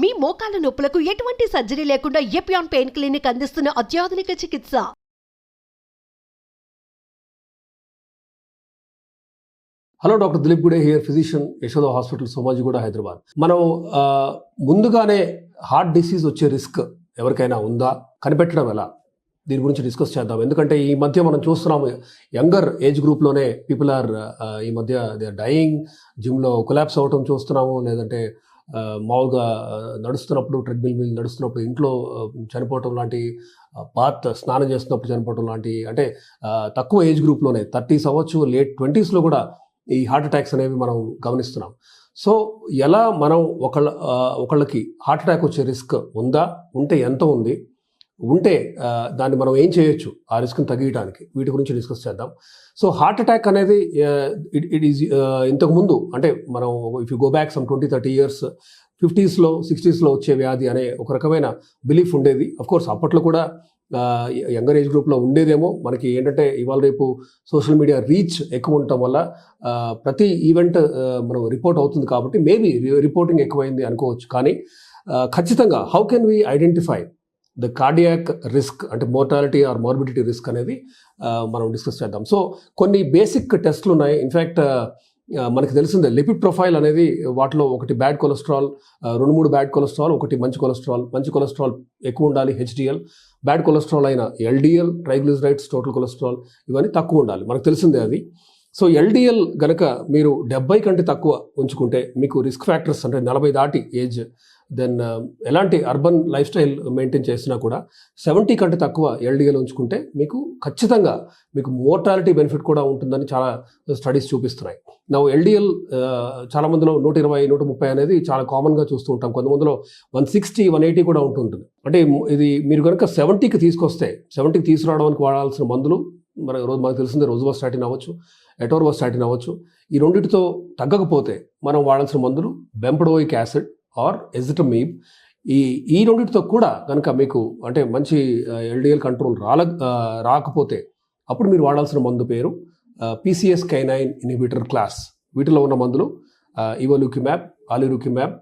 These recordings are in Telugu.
మీ మోకాల నొప్పులకు ఎటువంటి సర్జరీ లేకుండా ఎపియాన్ పెయిన్ క్లినిక్ అందిస్తున్న అత్యాధునిక చికిత్స. Hello, doctor Dileep Gude here, physician, Yashoda hospital, Somajiguda, Hyderabad. మనం ముందుగానే హార్ట్ డిసీజ్ వచ్చే రిస్క్ ఎవరికైనా ఉందా, కనిపెట్టడం ఎలా, దీని గురించి డిస్కస్ చేద్దాం. ఎందుకంటే ఈ మధ్య మనం చూస్తున్నాము, యంగర్ ఏజ్ గ్రూప్లోనే పీపుల్ ఆర్ ఈ మధ్య దే ఆర్ డయింగ్, జిమ్లో కొలాప్స్ అవ్వటం చూస్తున్నాము. లేదంటే మామూలుగా నడుస్తున్నప్పుడు, ట్రెడ్మిల్ మీద నడుస్తున్నప్పుడు ఇంట్లో చనిపోవటం లాంటి, బాత్ స్నానం చేస్తున్నప్పుడు చనిపోవటం లాంటి, అంటే తక్కువ ఏజ్ గ్రూప్లోనే 30s అవ్వచ్చు, లేట్ 20sలో కూడా ఈ హార్ట్ అటాక్స్ అనేవి మనం గమనిస్తున్నాం. సో ఎలా మనం ఒకళ్ళకి హార్ట్ అటాక్ వచ్చే రిస్క్ ఉందా, ఉంటే ఎంత ఉంది, ఉంటే దాన్ని మనం ఏం చేయొచ్చు ఆ రిస్క్ని తగ్గించడానికి, వీటి గురించి డిస్కస్ చేద్దాం. సో హార్ట్ అటాక్ అనేది ఇట్ ఈజ్ ఇంతకుముందు, అంటే మనం if you go back some 20-30 years, 50sలో 60sలో వచ్చే వ్యాధి అనే ఒక రకమైన బిలీఫ్ ఉండేది. అఫ్కోర్స్ అప్పట్లో కూడా యంగర్ ఏజ్ గ్రూప్లో ఉండేదేమో. మనకి ఏంటంటే ఇవాళ రేపు సోషల్ మీడియా రీచ్ ఎక్కువ ఉండటం వల్ల ప్రతి ఈవెంట్ మనం రిపోర్ట్ అవుతుంది కాబట్టి మేబీ రిపోర్టింగ్ ఎక్కువైంది అనుకోవచ్చు. కానీ ఖచ్చితంగా how can we identify the cardiac risk, అంటే మోర్టాలిటీ ఆర్ మార్బిడిటీ రిస్క్ అనేది మనం డిస్కస్ చేద్దాం. సో కొన్ని బేసిక్ టెస్ట్లు ఉన్నాయి. ఇన్ఫ్యాక్ట్ మనకి తెలిసిందే, లిపిడ్ ప్రొఫైల్ అనేది వాటిలో ఒకటి బ్యాడ్ కొలెస్ట్రాల్, 2-3 బ్యాడ్ కొలెస్ట్రాల్, ఒకటి మంచి కొలెస్ట్రాల్. మంచి కొలెస్ట్రాల్ ఎక్కువ ఉండాలి, HDL. బ్యాడ్ కొలెస్ట్రాల్ అయిన LDL, ట్రైగ్లిజరైడ్స్, టోటల్ కొలెస్ట్రాల్, ఇవన్నీ తక్కువ ఉండాలి, మనకు తెలిసిందే అది. సో LDL గనక మీరు 70 కంటే తక్కువ ఉంచుకుంటే మీకు రిస్క్ ఫ్యాక్టర్స్, అంటే 40 దాటి ఏజ్, దెన్ ఎలాంటి అర్బన్ లైఫ్ స్టైల్ మెయింటైన్ చేసినా కూడా 70 కంటే తక్కువ LDL ఉంచుకుంటే మీకు ఖచ్చితంగా మీకు మోర్టాలిటీ బెనిఫిట్ కూడా ఉంటుందని చాలా స్టడీస్ చూపిస్తున్నాయి. నా LDL చాలా మందిలో 120, 130 అనేది చాలా కామన్గా చూస్తూ ఉంటాం. కొంతమందిలో 160, 180 కూడా ఉంటుంటుంది. అంటే ఇది మీరు కనుక 70కి తీసుకొస్తే, 70కి తీసుకురావడానికి వాడాల్సిన మందులు మనకు తెలిసిందే, రోజువాస్టాటిన్ అవ్వచ్చు, ఎటోర్వాస్టాటిన్ అవ్వచ్చు. ఈ రెండింటితో తగ్గకపోతే మనం వాడాల్సిన మందులు బెంపడోయిక్ యాసిడ్ ఆర్ ఎజిటమీబ్. ఈ రెండింటితో కూడా కనుక మీకు అంటే మంచి LDL కంట్రోల్ రాకపోతే అప్పుడు మీరు వాడాల్సిన మందు పేరు PCSK9 ఇన్హిబిటర్ క్లాస్. వీటిలో ఉన్న మందులు ఇవోలుకిమాబ్, ఆలిరుకిమాబ్,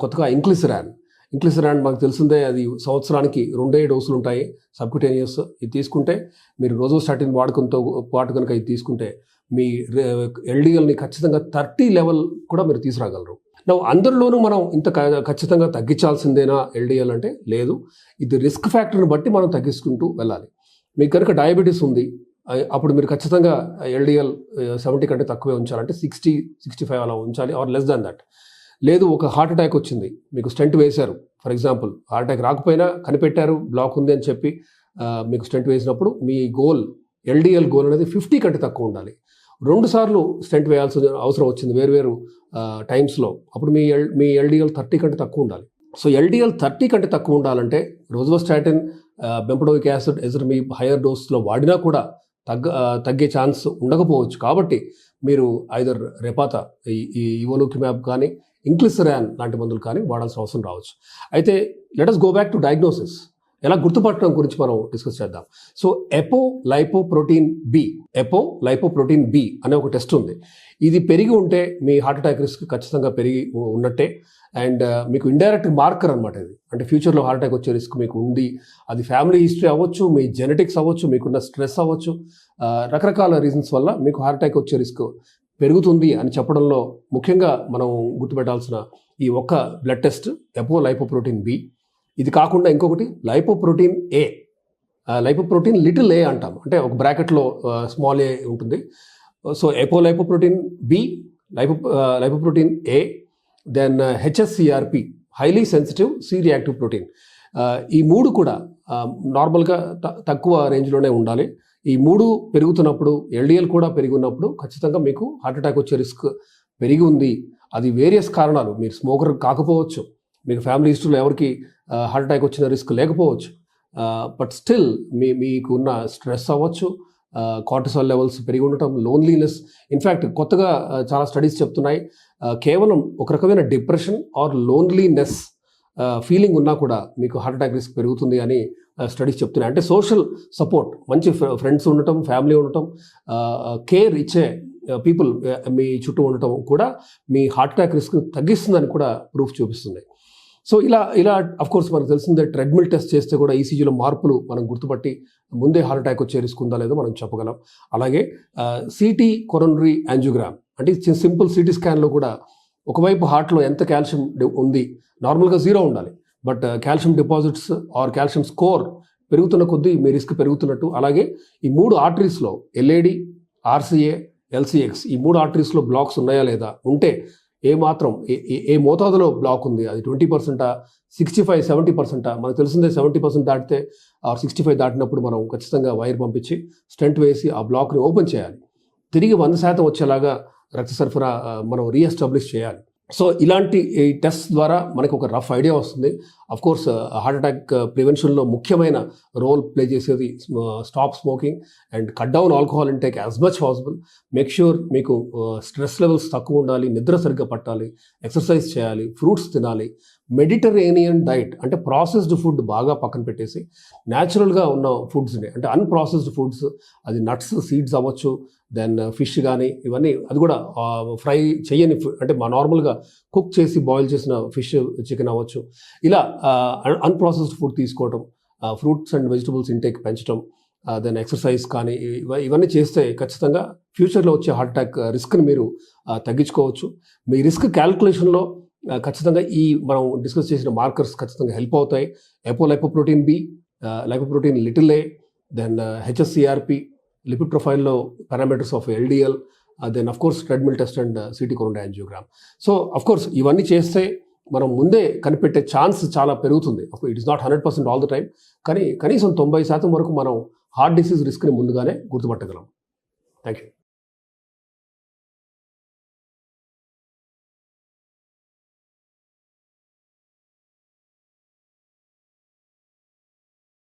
కొత్తగా ఇంక్లిసిరాన్ మనకు తెలిసిందే, అది సంవత్సరానికి 2 డోసులు ఉంటాయి, సబ్క్యూటేనియస్. ఇది తీసుకుంటే మీరు రోజోస్టాటిన్ వాడకంతో పాటు కనుక ఇది తీసుకుంటే మీ LDLని ఖచ్చితంగా 30 లెవెల్ కూడా మీరు తీసుకురాగలరు. అందరిలోనూ మనం ఇంత ఖచ్చితంగా తగ్గించాల్సిందేనా LDL అంటే లేదు. ఇది రిస్క్ ఫ్యాక్టర్ని బట్టి మనం తగ్గించుకుంటూ వెళ్ళాలి. మీకు కనుక డయాబెటీస్ ఉంది, అప్పుడు మీరు ఖచ్చితంగా LDL 70 కంటే తక్కువే ఉంచాలంటే 60-65 అలా ఉంచాలి, ఆర్ లెస్ దాన్ దట్. లేదు, ఒక హార్ట్ అటాక్ వచ్చింది, మీకు స్టెంట్ వేశారు, ఫర్ ఎగ్జాంపుల్ హార్ట్ అటాక్ రాకపోయినా కనిపెట్టారు, బ్లాక్ ఉంది అని చెప్పి మీకు స్టెంట్ వేసినప్పుడు మీ LDL గోల్ అనేది 50 కంటే తక్కువ ఉండాలి. 2 సార్లు స్టెంట్ వేయాల్సిన అవసరం వచ్చింది వేరు టైమ్స్లో, అప్పుడు మీ LDL 30 కంటే తక్కువ ఉండాలి. సో LDL 30 కంటే తక్కువ ఉండాలంటే రోజువాస్టాటిన్, బెంపడోయిక్ యాసిడ్, ఎజిటమీబ్ హైయర్ డోస్లో వాడినా కూడా తగ్గే ఛాన్స్ ఉండకపోవచ్చు. కాబట్టి మీరు ఐదర్ రెపాతా, ఈ ఇవోలుకిమాబ్ కానీ ఇంక్లిసిరాన్ లాంటి మందులు కానీ వాడాల్సిన అవసరం రావచ్చు. అయితే let us go back to diagnosis. ఎలా గుర్తుపట్టడం గురించి మనం డిస్కస్ చేద్దాం. సో ఎపోలైపోప్రోటీన్ బి అనే ఒక టెస్ట్ ఉంది. ఇది పెరిగి ఉంటే మీ హార్ట్ అటాక్ రిస్క్ ఖచ్చితంగా పెరిగి ఉన్నట్టే. అండ్ మీకు ఇండైరెక్ట్ మార్కర్ అనమాట ఇది. అంటే ఫ్యూచర్లో హార్ట్ అటాక్ వచ్చే రిస్క్ మీకు ఉంది. అది ఫ్యామిలీ హిస్టరీ అవ్వచ్చు, మీ జెనెటిక్స్ అవ్వచ్చు, మీకున్న స్ట్రెస్ అవ్వచ్చు, రకరకాల రీజన్స్ వల్ల మీకు హార్ట్ అటాక్ వచ్చే రిస్క్ పెరుగుతుంది అని చెప్పడంలో ముఖ్యంగా మనం గుర్తుపెట్టాల్సిన ఈ ఒక్క బ్లడ్ టెస్ట్ ఎపోలైపోప్రోటీన్ బి. ఇది కాకుండా ఇంకొకటి lipoprotein a, lipoprotein little a అంటాం, అంటే ఒక బ్రాకెట్లో స్మాల్ ఏ ఉంటుంది. So apolipoprotein B, lipoprotein a, then HSCRP, highly sensitive C reactive protein. ఈ 3 కూడా నార్మల్గా తక్కువ రేంజ్లోనే ఉండాలి. ఈ 3 పెరుగుతున్నప్పుడు, LDL కూడా పెరిగి ఉన్నప్పుడు ఖచ్చితంగా మీకు హార్ట్ అటాక్ వచ్చే రిస్క్ పెరిగి ఉంది. అది వేరియస్ కారణాలు, మీరు స్మోకర్ కాకపోవచ్చు, మీకు ఫ్యామిలీ హిస్టరీలో ఎవరికి హార్ట్ అటాక్ వచ్చిన రిస్క్ లేకపోవచ్చు, బట్ స్టిల్ మీకున్న స్ట్రెస్ అవ్వచ్చు, కార్టిసాల్ లెవెల్స్ పెరిగి ఉండటం, లోన్లీనెస్. ఇన్ఫ్యాక్ట్ కొత్తగా చాలా స్టడీస్ చెప్తున్నాయి, కేవలం ఒక రకమైన డిప్రెషన్ ఆర్ లోన్లీనెస్ ఫీలింగ్ ఉన్నా కూడా మీకు హార్ట్ అటాక్ రిస్క్ పెరుగుతుంది అని స్టడీస్ చెప్తున్నాయి. అంటే సోషల్ సపోర్ట్, మంచి ఫ్రెండ్స్ ఉండటం, ఫ్యామిలీ ఉండటం, కేర్ ఇచ్చే పీపుల్ మీ చుట్టూ ఉండటం కూడా మీ హార్ట్ అటాక్ రిస్క్ తగ్గిస్తుందని కూడా ప్రూఫ్ చూపిస్తుంది. సో ఇలా అఫ్ కోర్స్ మనకు తెలిసిందే ట్రెడ్మిల్ టెస్ట్ చేస్తే కూడా ఈసీజీలో మార్పులు మనం గుర్తుపట్టి ముందే హార్ట్ అటాక్ వచ్చే రిస్క్ ఉందా లేదో మనం చెప్పగలం. అలాగే సిటీ కొరోనరీ యాంజియోగ్రామ్ అంటే సింపుల్ సిటీ స్కాన్లో కూడా ఒకవైపు హార్ట్లో ఎంత కాల్షియం ఉంది, నార్మల్గా 0 ఉండాలి, but calcium deposits are calcium score పెరుగుతున్న కొద్దీ మీ రిస్క్ పెరుగుతున్నట్టు. అలాగే ఈ 3 ఆర్టరీస్లో ఎల్ఏడి, ఆర్సీఏ, ఎల్సీఎక్స్ ఈ 3 ఆర్టరీస్లో బ్లాక్స్ ఉన్నాయా లేదా, ఉంటే ఏ మోతాదులో బ్లాక్ ఉంది, అది 20%, 65, 70%. మనకు తెలిసిందే 70% దాటితే 65 దాటినప్పుడు మనం ఖచ్చితంగా వైర్ పంపించి స్టెంట్ వేసి ఆ బ్లాక్ని ఓపెన్ చేయాలి. తిరిగి 100% వచ్చేలాగా రక్త సరఫరా మనం రీఎస్టాబ్లిష్ చేయాలి. సో ఇలాంటి ఈ టెస్ట్ ద్వారా మనకు ఒక రఫ్ ఐడియా వస్తుంది. అఫ్ కోర్స్ హార్ట్ అటాక్ ప్రివెన్షన్లో ముఖ్యమైన రోల్ ప్లే చేసేది stop smoking and cut down alcohol intake as much possible. Make sure మీకు స్ట్రెస్ లెవెల్స్ తక్కువ ఉండాలి, నిద్ర సరిగ్గా పట్టాలి, ఎక్సర్సైజ్ చేయాలి, ఫ్రూట్స్ తినాలి. మెడిటరేనియన్ డైట్ అంటే ప్రాసెస్డ్ ఫుడ్ బాగా పక్కన పెట్టేసి న్యాచురల్గా ఉన్న ఫుడ్స్ని, అంటే అన్ప్రాసెస్డ్ ఫుడ్స్, అది నట్స్, సీడ్స్ అవ్వచ్చు, దెన్ ఫిష్ కానీ ఇవన్నీ, అది కూడా ఫ్రై చేయని అంటే మా నార్మల్గా కుక్ చేసి బాయిల్ చేసిన ఫిష్, చికెన్ అవ్వచ్చు, ఇలా అన్ప్రాసెస్డ్ ఫుడ్ తీసుకోవటం, ఫ్రూట్స్ అండ్ వెజిటబుల్స్ ఇంటేక్ పెంచడం, దెన్ ఎక్సర్సైజ్ కానీ ఇవన్నీ చేస్తే ఖచ్చితంగా ఫ్యూచర్లో వచ్చే హార్ట్ అటాక్ రిస్క్ని మీరు తగ్గించుకోవచ్చు. మీ రిస్క్ క్యాల్కులేషన్లో ఖచ్చితంగా ఈ మనం డిస్కస్ చేసిన మార్కర్స్ ఖచ్చితంగా హెల్ప్ అవుతాయి. Apolipoprotein B, lipoprotein little a, then HSCRP, lipid ప్రొఫైల్లో parameters of LDL, then of course treadmill test and CT coronary angiogram. So of course ఇవన్నీ చేస్తే మనం ముందే కనిపెట్టే ఛాన్స్ చాలా పెరుగుతుంది. It is not 100% all the time, కానీ కనీసం 90% వరకు మనం హార్ట్ డిసీజ్ రిస్క్ని ముందుగానే గుర్తుపట్టగలం. Thank you.